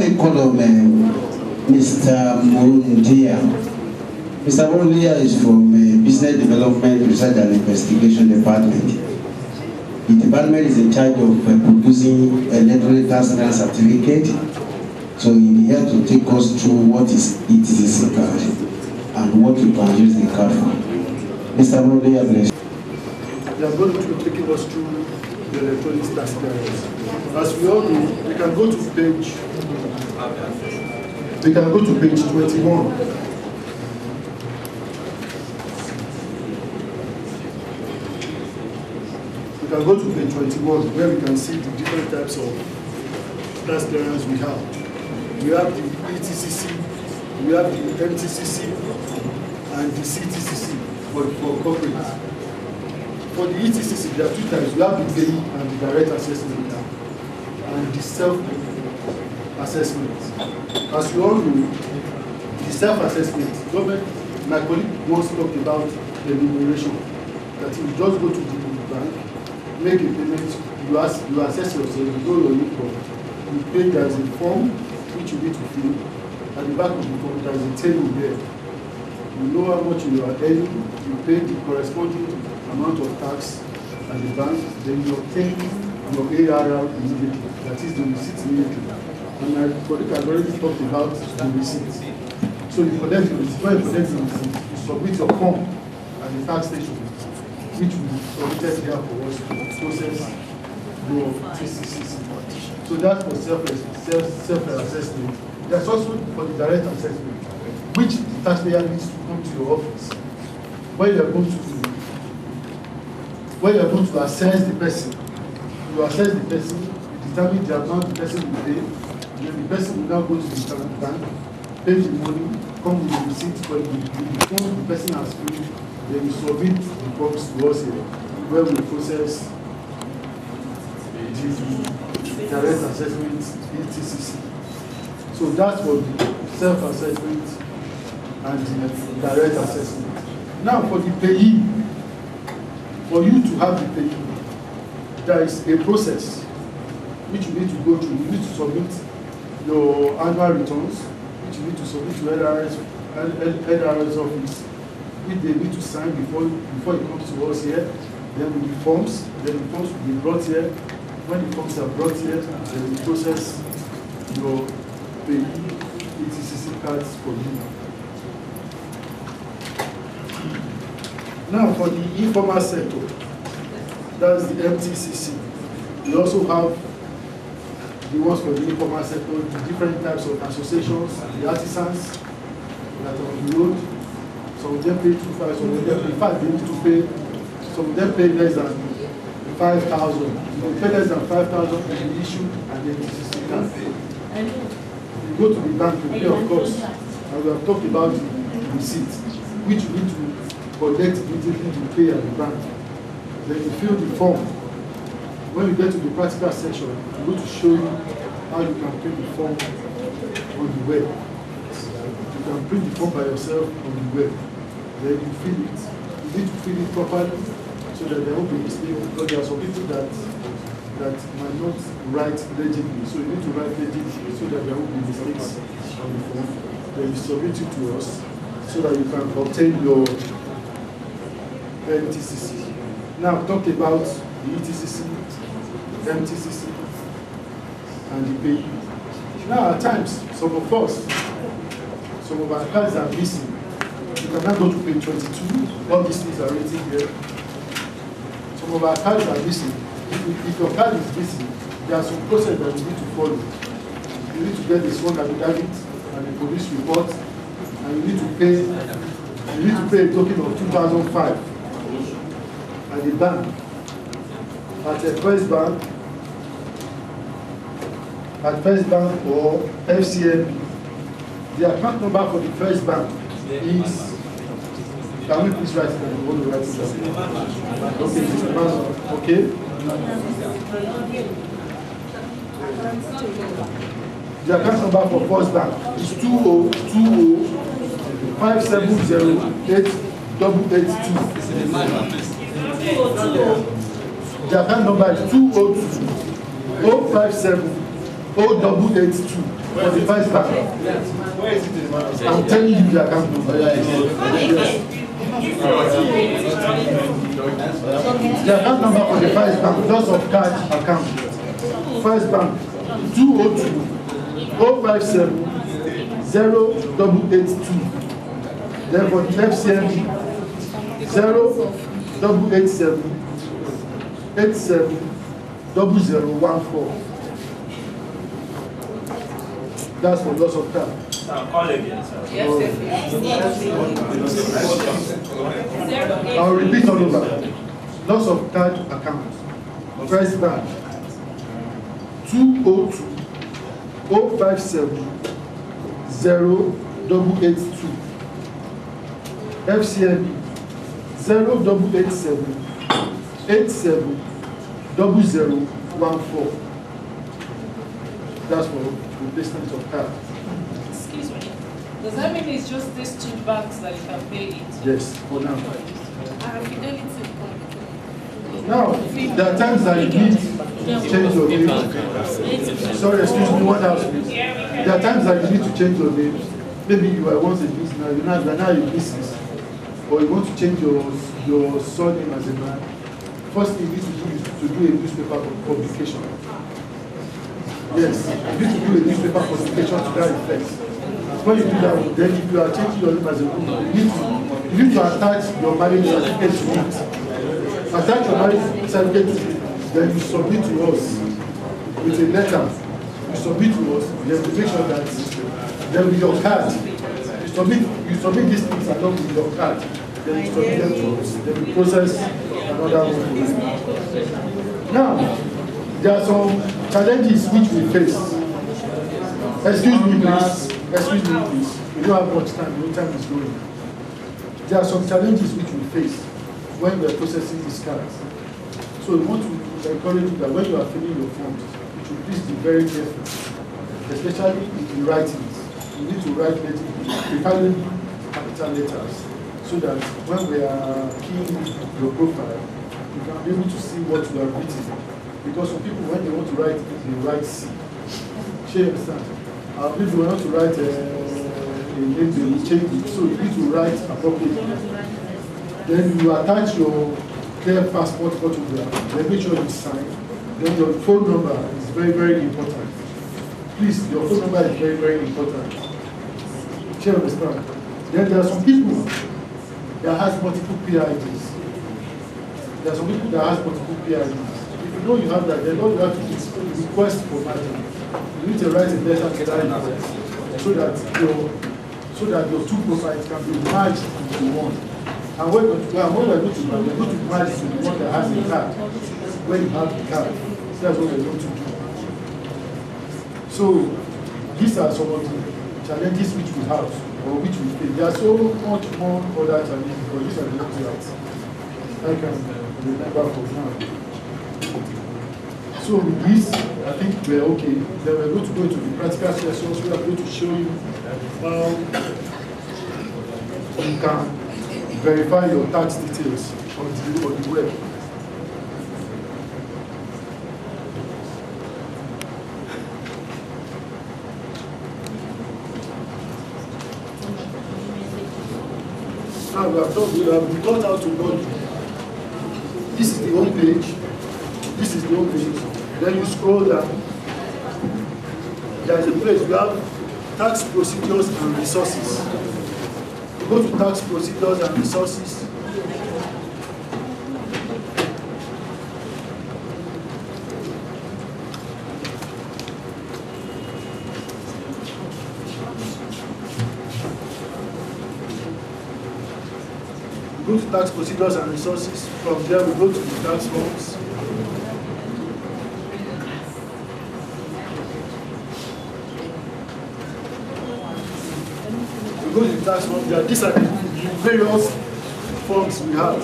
I call on Mr. Morundia. Mr. Morundia is from Business Development Research and Investigation Department. The department is in charge of producing electronic tax certificate. So he's here to take us through what is ETCC card and what you can use the card for. Mr. Morundia, please. They are going to be taking us through the electronic tax clearance. As we all know, we can go to page 21. We can go to page 21 where we can see the different types of tax clearance we have. We have the ETCC, we have the MTCC, and the CTCC for corporate. For the ETCC, there are two types. We have the payee and the direct assessment and the self-assessment. As you all know, the self-assessment, government, my colleague once talked about the remuneration. That you just go to the bank, make a payment, you assess yourself, you know your income, you pay, there is a form which you need to fill. At the back of the form, there is a table there. You know how much you are earning, you pay the corresponding amount of tax at the bank, then you obtain your ARR immediately, that is the receipt immediately. And my colleague has already talked about the receipt. So you collect the receipt, when you collect the receipt, you submit your form at the tax station, which will be submitted here for us to process your TCCC. So that's for self-assessment. There's also for the direct assessment, which the taxpayer needs to come to your office. When you are going to assess the person, you assess the person, you determine the amount the person will pay, and then the person will now go to the bank, pay the money, come with the receipt for the form the person has filled, then you submit the forms to us here, where we process the direct assessment, ETCC. So that's for the self-assessment and the direct assessment. Now for the payee, for you to have the payee, there is a process which you need to go through. You need to submit your annual returns, which you need to submit to LRS office, which they need to sign before it comes to us here. Then with the forms will be brought here. When the forms are brought here, then we process your payee ETCC cards for you. Now for the informal sector, that's the MTCC. We also have the ones for the informal sector, the different types of associations, the artisans that are on the road. Some of them pay 2,500, some of them, in fact, they need to pay, some of them pay less than 5,000. If they pay less than 5,000, they will issue and then MTCC card. You go to the bank to pay, of course, and we have talked about the receipt, which you need to collect immediately to pay at the bank. Then you fill the form. When you get to the practical section, I'm going to show you how you can print the form on the web. You can print the form by yourself on the web. Then you fill it. You need to fill it properly so that there won't be mistakes, because there are some people that might not write legibly. So you need to write legibly so that there won't be mistakes on the form. Then you submit it to us so that you can obtain your MTCC. Now talk about the ETCC, MTCC, and the payee. Now at times, some of our cards are missing. You cannot go to page 22. All these things are written here. Some of our cards are missing. If your card is missing, there are some process that you need to follow. You need to get the sworn affidavit and the police report, and you need to pay a token of 2,005 at the bank, at the First Bank or FCMB. The account number for the First Bank is, can we please write it down? You want to write it down? Okay, Mr. Pastor. Okay. The account number for First Bank is 2020-570-8882. The account number is 2020-570-8882. 08882 for the first bank. Where is it? I'm telling you the account number. The account number for the first bank, loss of cash account. First bank 202 057 0882. Then for the FCMB 0887 87 0014. That's for loss of cash. Call again, sir. I'll repeat all over. Loss of card account. First bank 202 057 0882. FCMB 0887 87 0014. That's for replacement of card. Excuse me. Does that mean it's just these two banks that you can pay it? Yes, for now. Fidelity. Now, there are times that you need to change your name. Sorry, excuse me, what else, please? There are times that you need to change your name. Maybe you were once a business, you're now a business. Or you want to change your surname as a man. First thing you need to do is to do a newspaper publication. Yes, you need to do a newspaper publication to that effect. When you do that, then if you are changing your name as a woman, you need to attach your marriage certificate to it. Attach your marriage certificate to it, then you submit to us with a letter. You submit to us, then we make sure that there will be your card. You submit these things along with your card. Then you submit them to us. Then we process another one. Now, there are some challenges which we face. Excuse me, please. Excuse me, please. We don't have much time. No time is going. There are some challenges which we face when we are processing these cards. So we want to encourage you that when you are filling your forms, you should please be very careful, especially if you write it. You need to write preferably capital letters, so that when we are keying your profile, you can be able to see what you have written. Because some people, when they want to write, they write C. You understand? If you want to write a name, they will change it. So you need to write appropriately. Then you attach your clear passport photograph. Then make sure it's signed. Then your phone number is very, very important. Please, your phone number is very, very important. You understand? Then there are some people that has multiple PIDs. There are some people that has multiple PIDs. If you know you have that, then all you have to do is request for margin. You need to write a letter to that request so that your two profiles can be merged into one. And when we're going to merge to the one that has the card. When you have the card, that's what we're going to do. So these are some of the challenges which we have or which we face. There are so much more other challenges, but these are the ones that I can remember for now. So with this, I think we're okay. Then we're going to go to the practical sessions. We are going to show you how you can verify your tax details on the web. Now we have taught how to log. This is the home page. This is the home page. Then you scroll down. There is a place we have tax procedures and resources. You go to tax procedures and resources. We go to tax procedures and resources. From there, we go to the tax forms. We go to the tax forms. These are the various forms we have.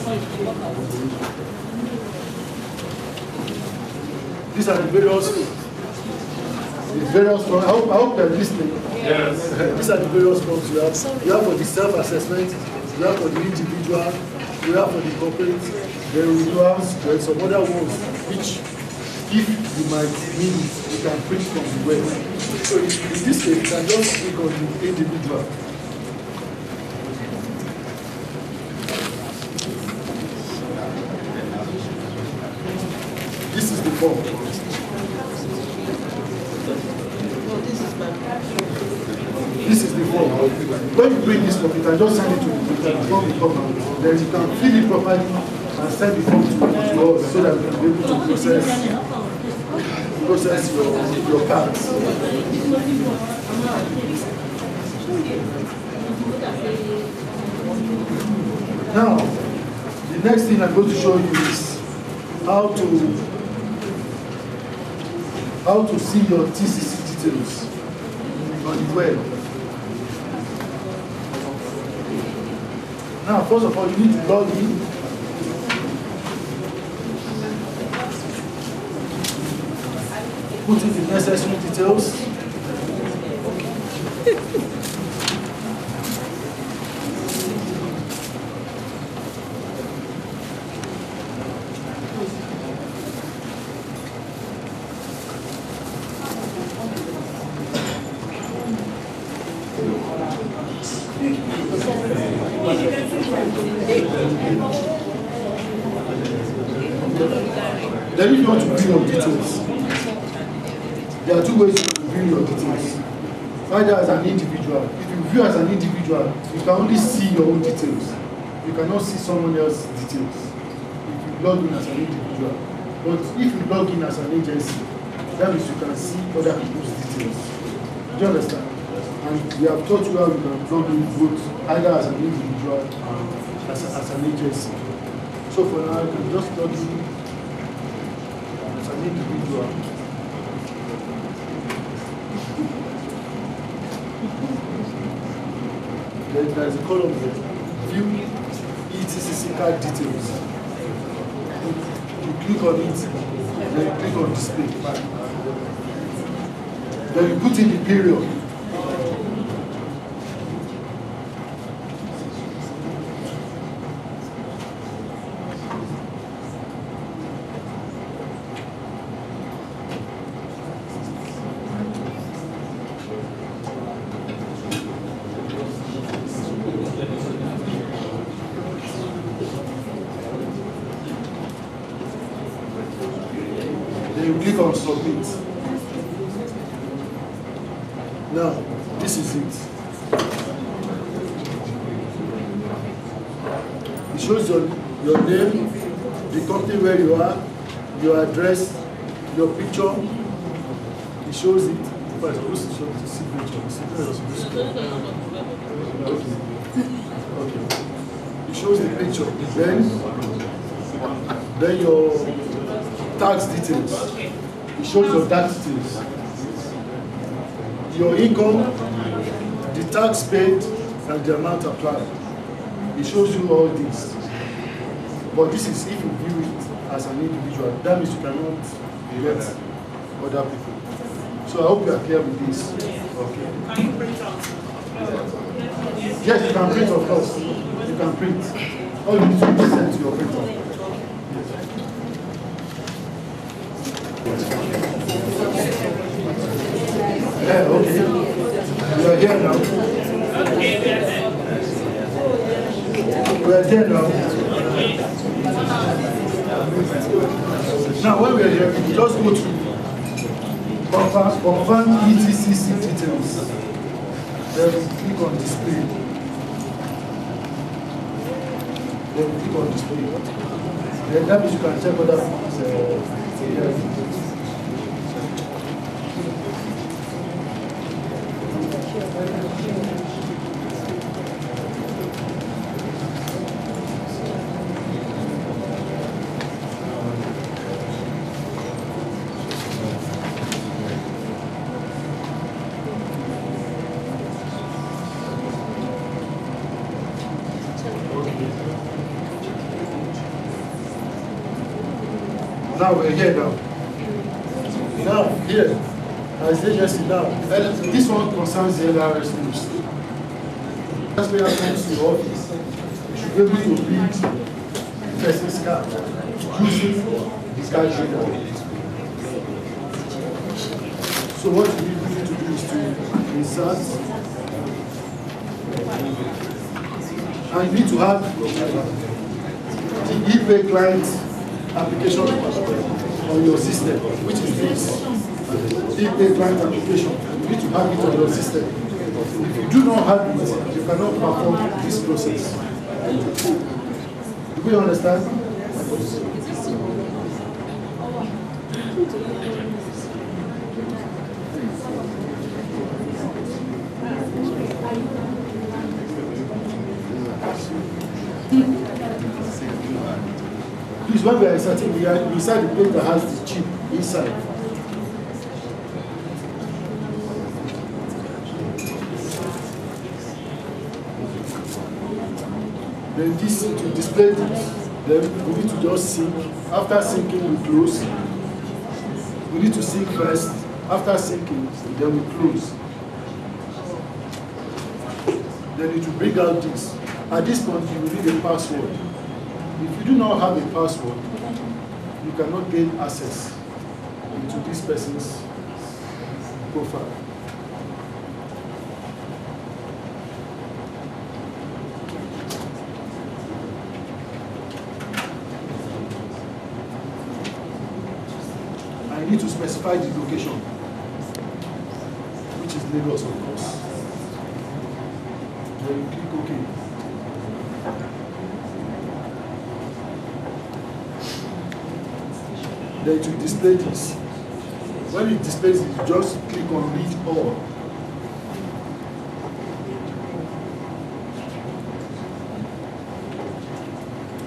These are the various forms. I hope they're listening. Yes. These are the various forms you have. You have for the self-assessment. We have for the individual, we have for the corporate, then we have some other ones which, if you might need, you can print from the web. So in this case, you can just click on the individual. This is the form. This is the form. When you bring this form, you can just send it to the form will come out. Then you can fill it properly and send the form to us so that we can be able to process your cards. Now, the next thing I'm going to show you is how to see your TCC details on the web. Now, first of all, you need to log in. Put in the necessary details. Then if you want to view your details, there are two ways to view your details. Either as an individual. If you view as an individual, you can only see your own details. You cannot see someone else's details if you log in as an individual. But if you log in as an agency, that means you can see other people's details. Do you understand? And we have taught you how you can log in both either as an individual and as an agency. So for now, you can just log in as an individual. There is a column here. View ETCC card details. You click on it, then you click on display. Then you put in the period. You click on submit. Now, this is it. It shows your name, the company where you are, your address, your picture. It shows it. But it's supposed to show the signature. Okay. It shows the picture. Then your tax details. It shows your tax details. Your income, the tax paid, and the amount applied. It shows you all this. But this is if you view it as an individual. That means you cannot get other people. So I hope you are clear with this. Okay. Can you print out? Yes, you can print, of course. You can print. All you need to do is send to your printer. Yeah, okay. We are here now. We are here now. Now, when we are here, we just go to confirm ETCC details. Then we click on display. Then we click on display. Then that means you can check other people's Now we're here now. Now, here, as agency now, this one concerns the LRS rules. That's where I come to the office. You should be able to read the person's card using the card reader. So what you need to do is to insert, and you need to have the eBay client application on your system, which is this eBay client application. You need to have it on your system. If you do not have it, you cannot perform this process. Do you understand? Please, when we are inserting, we insert the plate that has the chip inside. Then this to display this, then we need to just sync. After syncing, we close. We need to sync first. After syncing, then we close. Then it will bring out this. At this point, you will need a password. If you do not have a password, you cannot gain access into this person's profile. I need to specify the location, which is Lagos, of course. Then you click OK. Then it will display this. When it displays it, you just click on read all.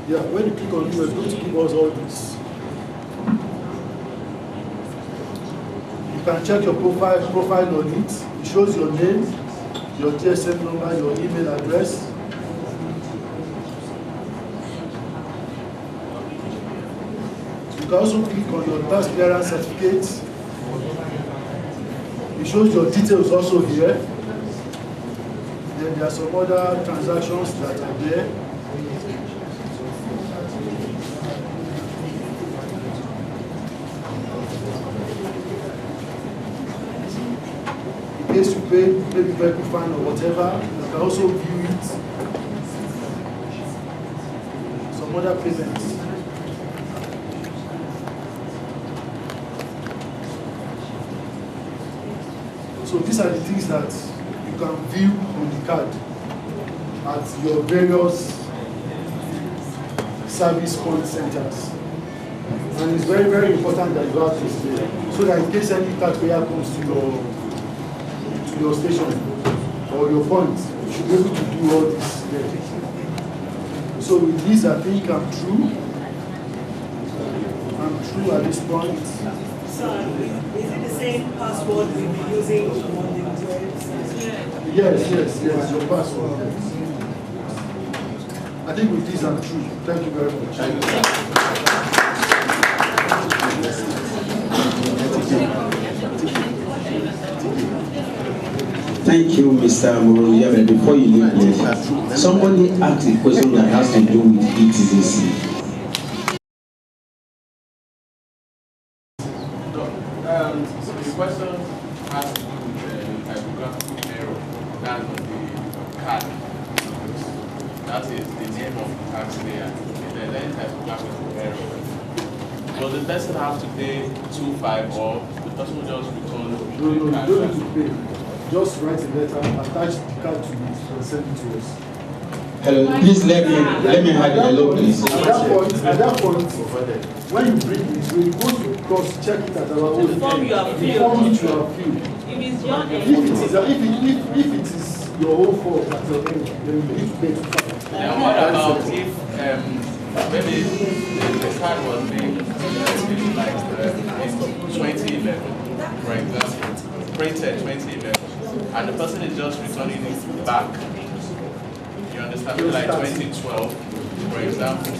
Yeah, when you click on it, it's going to give us all this. You can check your profile on it. It shows your name, your GSM number, your email address. You can also click on your tax clearance certificate. It shows your details also here. Then there are some other transactions that are there. In case you pay maybe vehicle fine or whatever, you can also view it. Some other payments. So these are the things that you can view on the card at your various service point centers. And it's very, very important that you have this there, so that in case any taxpayer comes to your station or your point, you should be able to do all this there. So with this, I think I'm through. I'm through at this point. So, is it the same password we'll be using on the website? Yes, your password, yes. I think with this, I'm through. Thank you very much. Thank you, Mr. Muruya. Before you leave, please, somebody asked a question that has to do with ETCC. So the question has to do with the typographical error that's on the card. That is the name of the taxpayer. If there's any typographical error, so the person has to pay 2.5 or the person will just return No, you don't need to pay. Just write a letter, attach the card to it, and send it to us. Hello, please let me have the hello, please. At that point, when you bring it, when you go to cross-check it at our own, The form you have the filled. form which you have filled. If it's your If it is your own fault at your end, then you need to pay to file. Then what about if maybe the card was made like in 2011, for example, printed 2011, and the person is just returning it back. You understand? Maybe like 2012, for example.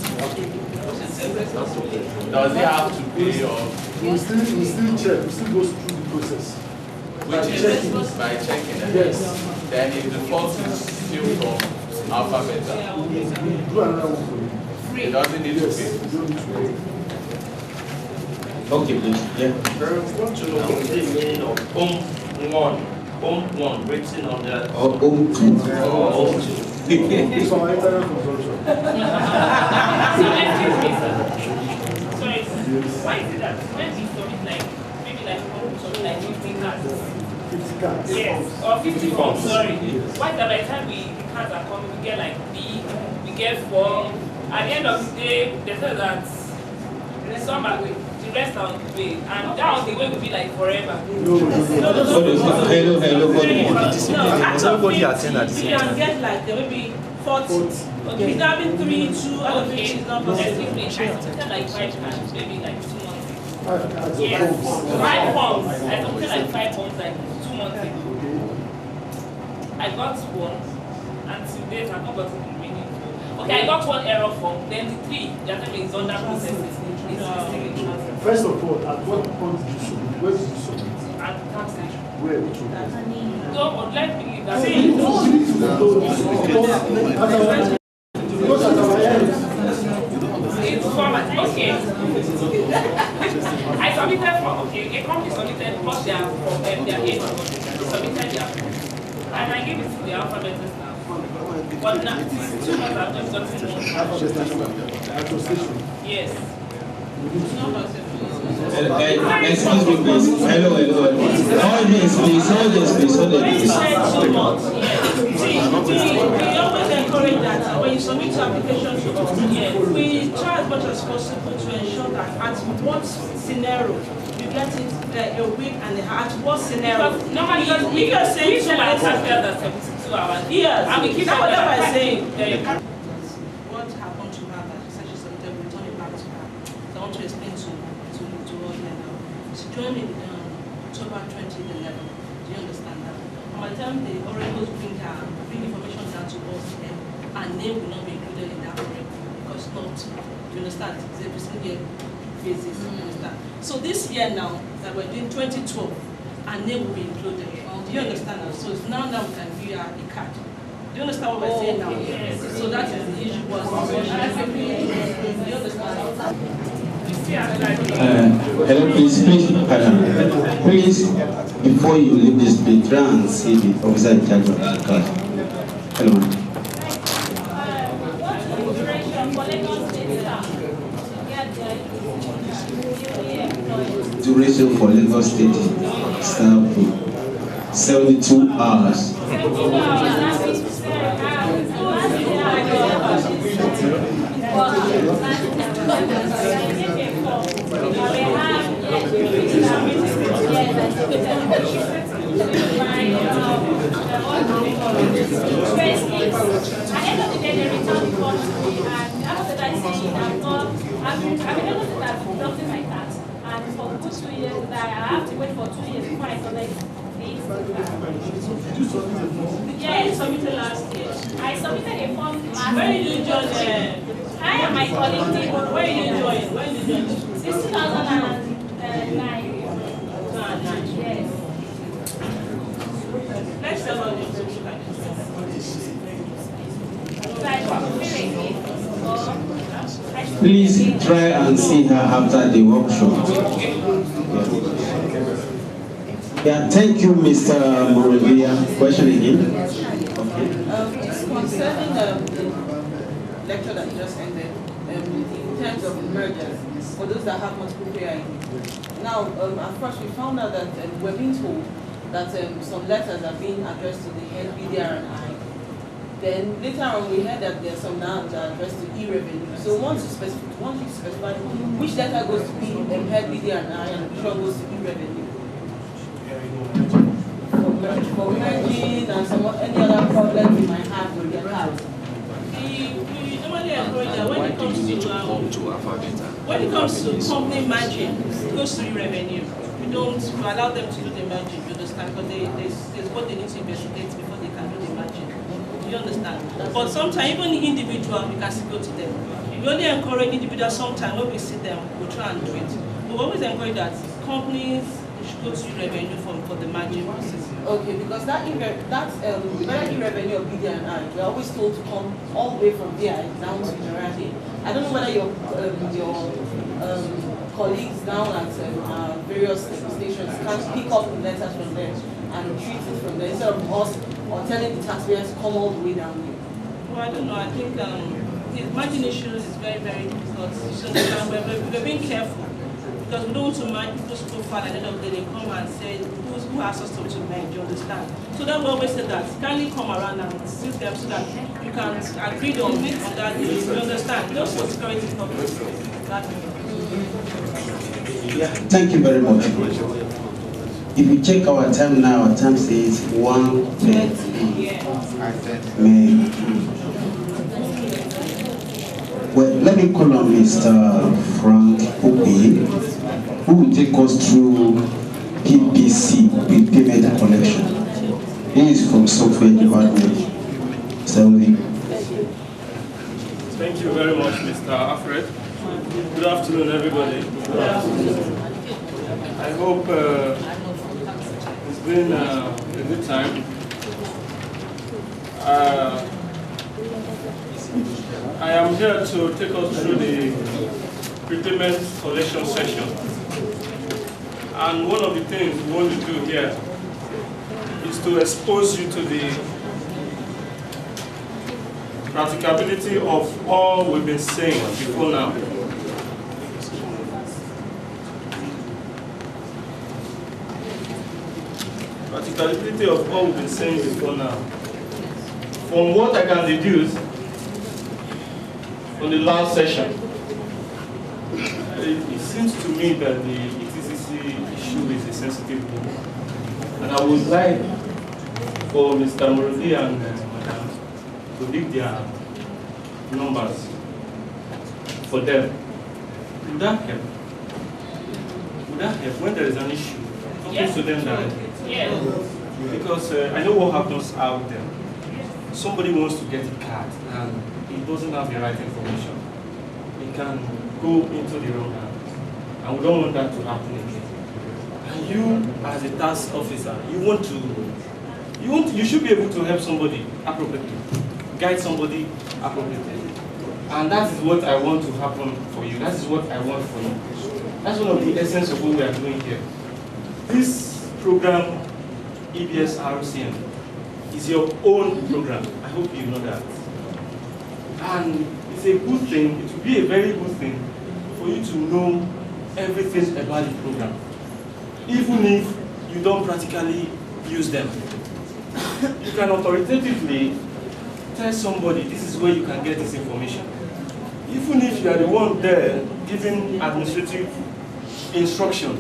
Does he have to pay or? We still check, we still go through the process. Which is by checking it. Yes. Then if the fault is still from alphabet, Do another one for you. it doesn't need to Yes, pay. you don't need to pay. Okay, please. Yeah. I want to know the meaning of home one written on the Or home two. home two. So I internal consumption. Sorry, why is it that when we submit like, maybe like, something like 50 cards? 50 cards. Yes, or 50 forms, sorry. Why is that by the time the cards are coming, we get like B, we get 4. At the end of the day, they say that some are the rest are on the way, and that on the way will be like forever. Hello. Nobody attend at the same time. You can get like there will be 40. Okay. If having 3, 2, out of which is not possible. Excuse me, I submitted like 5 cards, maybe like 2 months ago. 5 cards of Yes, forms. 5 forms. I submitted like 5 forms like 2 months ago. I got one, and to date I've not gotten the remaining 4. Okay, I got 1 error form, then the 3, the other is under processing. First of all, at what point did you submit? Where did you submit? At the tax station. Where? Which one? So, would like to believe that. Because at our end, It's format. Okay. I submitted for, okay, a company submitted plus their age, submitted their form. And I gave it to the alphabet now. But now, 2 months I've just gotten one. attestation. Yes. Excuse me, please. Hello. Hold this, please. Hold this, please. When you say 2 months, we always encourage that when you submit your application to us, we try as much as possible to ensure that at what scenario you get it a week and a half. At what scenario? Normally, because if you're saying to my tax bill that's 72 hours. yes, I mean, keep that's what I'm saying. What happened to her that she said she submitted, we return it back to her. So I want to explain to all here now. She joined in October 2011. Do you understand that? And by the time the oracles bring information down to us, her name will not be included in that oracle because not. Do you understand? It's a single basis. You understand? So this year now that we're doing 2012, her name will be included. Do you understand? So it's now we can give her a card. Do you understand what we're saying now? Yes. So that is the issue was. Do you understand? Hello, please, please, before you leave this place, try and see the officer in charge of the card. Hello. Duration for Lagos State staff 72 hours. Yeah, I submitted last year. I submitted a form last Where did you join? I am my colleague. Where did you join? When did you join? Since 2009. Yes. Let's tell us. Please try and see her after the workshop. Yeah, thank you, Mr. Moravia. Question again? Okay. It's concerning the lecture that you just ended in terms of mergers for those that have multiple payer IDs. Now, at first we found out that we're being told that some letters are being addressed to the head BDR&I. Then later on we heard that there's some now that are addressed to e-revenue. So once you specify which letter goes to head BDR&I and which one goes to e-revenue. For merging and any other problem we might have with your cards. We normally encourage that when it comes to company merging, it goes to revenue. We don't allow them to do the merging, you understand? Because there's what they need to investigate before they can do the merging. You understand? But sometimes even individual, we can still go to them. We only encourage individuals sometimes when we see them, we try and do it. We always encourage that companies should go to revenue for the merging process. Okay, because whether e-revenue or BDR&I, we're always told to come all the way from there down to General. I don't know whether your colleagues down at various stations can pick up the letters from them and treat it from there instead of us or telling the taxpayer to come all the way down here? Well, I don't know. I think the margin issue is very, very difficult. So we're being careful because we don't want to merge people's profile and at the end of the day they come and say who asked us to merge, you understand? So then we always say that kindly come around and see them so that you can agree on that deal. You understand? Just for security purposes. Thank you very much. If you check our time now, our time says 1:30. Well, let me call on Mr. Frank Obi, who will take us through PPC, prepayment collection. He is from Software Department. Mr. Obi. Thank you very much, Mr. Alfred. Good afternoon, everybody. Good afternoon. I hope it's been a good time. I am here to take us through the prepayment collection session. And one of the things we want to do here is to expose you to the practicability of all we've been saying before now. Practicability of all we've been saying before now. From what I can deduce from the last session, it seems to me that the ETCC issue is a sensitive one. And I would like for Mr. Morodi and Madam to leave their numbers for them. Would that help? Would that help when there is an issue? Talking to them directly. Because I know what happens out there. Somebody wants to get a card and he doesn't have the right information. He can go into the wrong hands. And we don't want that to happen again. And you, as a task officer, you should be able to help somebody appropriately, guide somebody appropriately. And that is what I want to happen for you. That is what I want for you. That's one of the essence of what we are doing here. This program, EBS-RCM, is your own program. I hope you know that. And it's a good thing, it will be a very good thing for you to know everything about the program, even if you don't practically use them. You can authoritatively tell somebody this is where you can get this information. Even if you are the one there giving administrative instruction,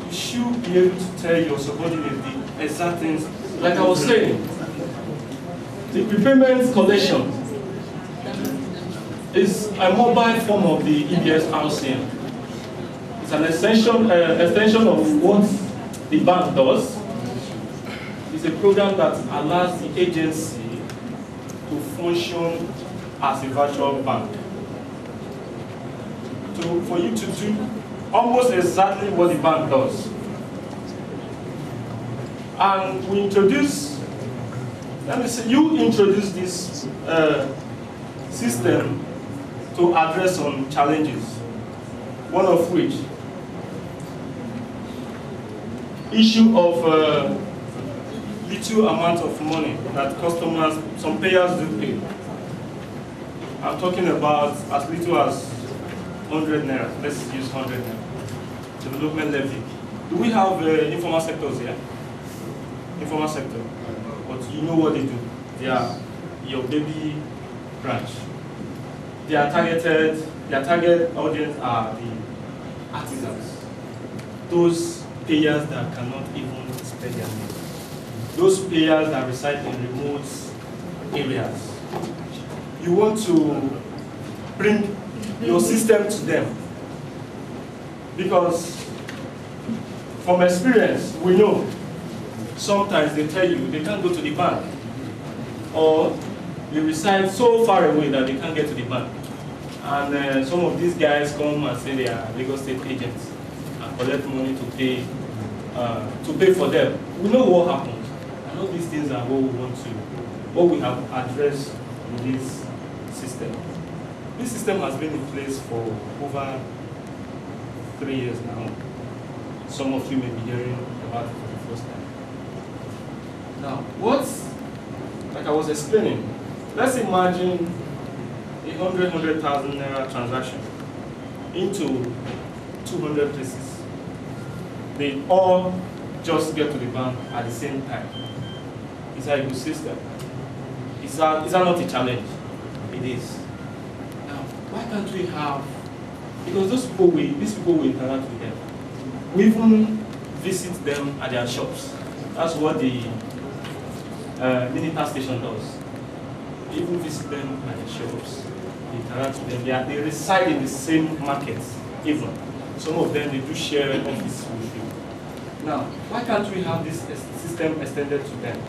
you should be able to tell your subordinate the exact things. Like I was saying, the prepayment collection is a mobile form of the EBS-RCM. It's an extension of what the bank does. It's a program that allows the agency to function as a virtual bank. For you to do almost exactly what the bank does. And we introduce, you introduce this system to address some challenges, one of which, issue of little amount of money that customers, some payers do pay. I'm talking about as little as 100 naira. Let's use 100 naira. Development levy. Do we have informal sectors here? Informal sector. But you know what they do. They are your baby branch. Their target audience are the artisans. Those payers that cannot even spell their name. Those payers that reside in remote areas. You want to bring your system to them. Because from experience, we know sometimes they tell you they can't go to the bank, or they reside so far away that they can't get to the bank. And some of these guys come and say they are Lagos State agents and collect money to pay for them. We know what happens. I know these things are what we have addressed in this system. This system has been in place for over 3 years now. Some of you may be hearing about it for the first time. Now, like I was explaining, let's imagine a 100,000 naira transaction into 200 places. They all just get to the bank at the same time. It's a good system. Is that not a challenge? It is. Now, why can't we have, because these people we interact with them. We even visit them at their shops. That's what the Minitar station does. We even visit them at their shops. We interact with them. They reside in the same markets, even. Some of them, they do share an office with you. Now, why can't we have this system extended to them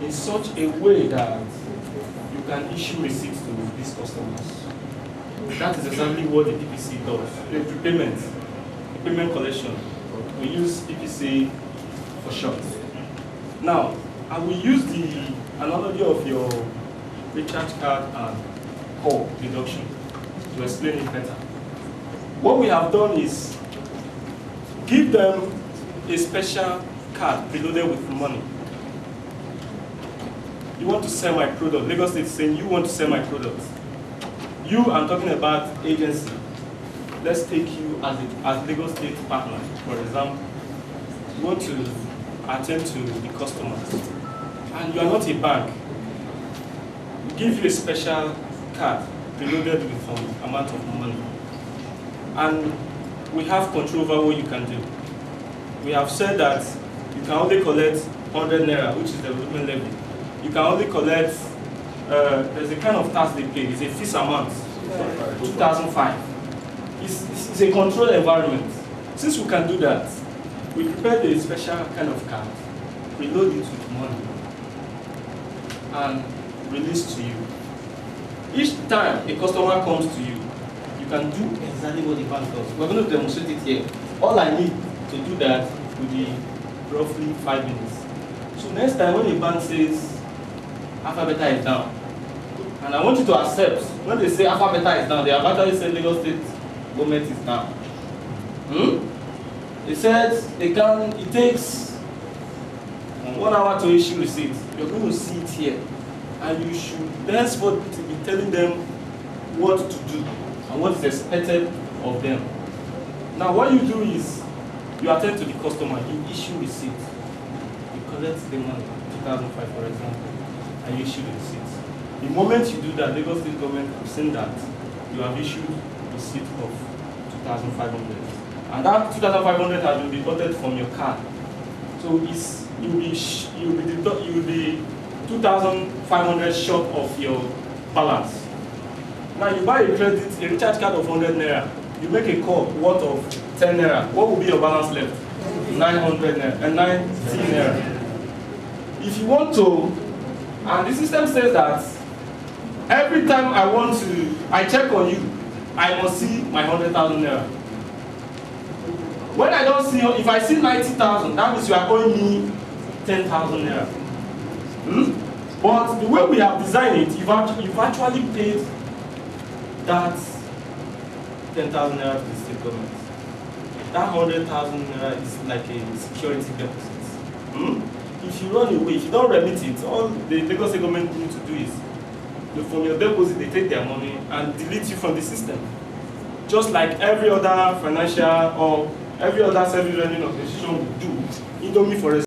in such a way that you can issue receipts to these customers? That is exactly what the PPC does. The payment collection. We use PPC for short. Now, I will use the analogy of your recharge card and call deduction to explain it better. What we have done is give them a special card preloaded with money. You want to sell my product. Lagos State is saying you want to sell my product. I'm talking about agency. Let's take you as Lagos State partner. For example, you want to attend to the customers, and you are not a bank. We give you a special card preloaded with some amount of money, and we have control over what you can do. We have said that you can only collect 100 naira, which is the development levy. You can only collect, there's a kind of tax they pay, it's a fixed amount, 2005. It's a controlled environment. Since we can do that, we prepared a special kind of card, preload it with money, and release to you. Each time a customer comes to you, you can do exactly what the bank does. We're going to demonstrate it here. All I need to do that will be roughly 5 minutes. So next time when the bank says Alpha Beta is down, and I want you to accept, when they say Alpha Beta is down, they have actually said Lagos State government is down. They said it takes 1 hour to issue receipts. You're going to see it here. And you should thenceforth be telling them what to do and what is expected of them. Now what you do is, you attend to the customer, you issue receipt. You collect the money, 2005 for example, and you issue the receipts. The moment you do that, Lagos State government will send that you have issued receipt of 2,500. And that 2,500 has been deducted from your card. So you'll be 2,500 short of your balance. Now you buy a recharge card of 100 naira. You make a call worth of 10 naira. What will be your balance left? 900 naira and 90 naira. If you want to, and the system says that every time I check on you, I must see my 100,000 naira. When I don't see, if I see 90,000, that means you are owing me 10,000 naira. But the way we have designed it, you've actually paid that 10,000 naira to the state government. That 100,000 naira is like a security deposit. If you run away, if you don't remit it, all the Lagos State government need to do is, from your deposit, they take their money and delete you from the system. Just like every other financial or every other service rendering organization would do. Indomie, for example.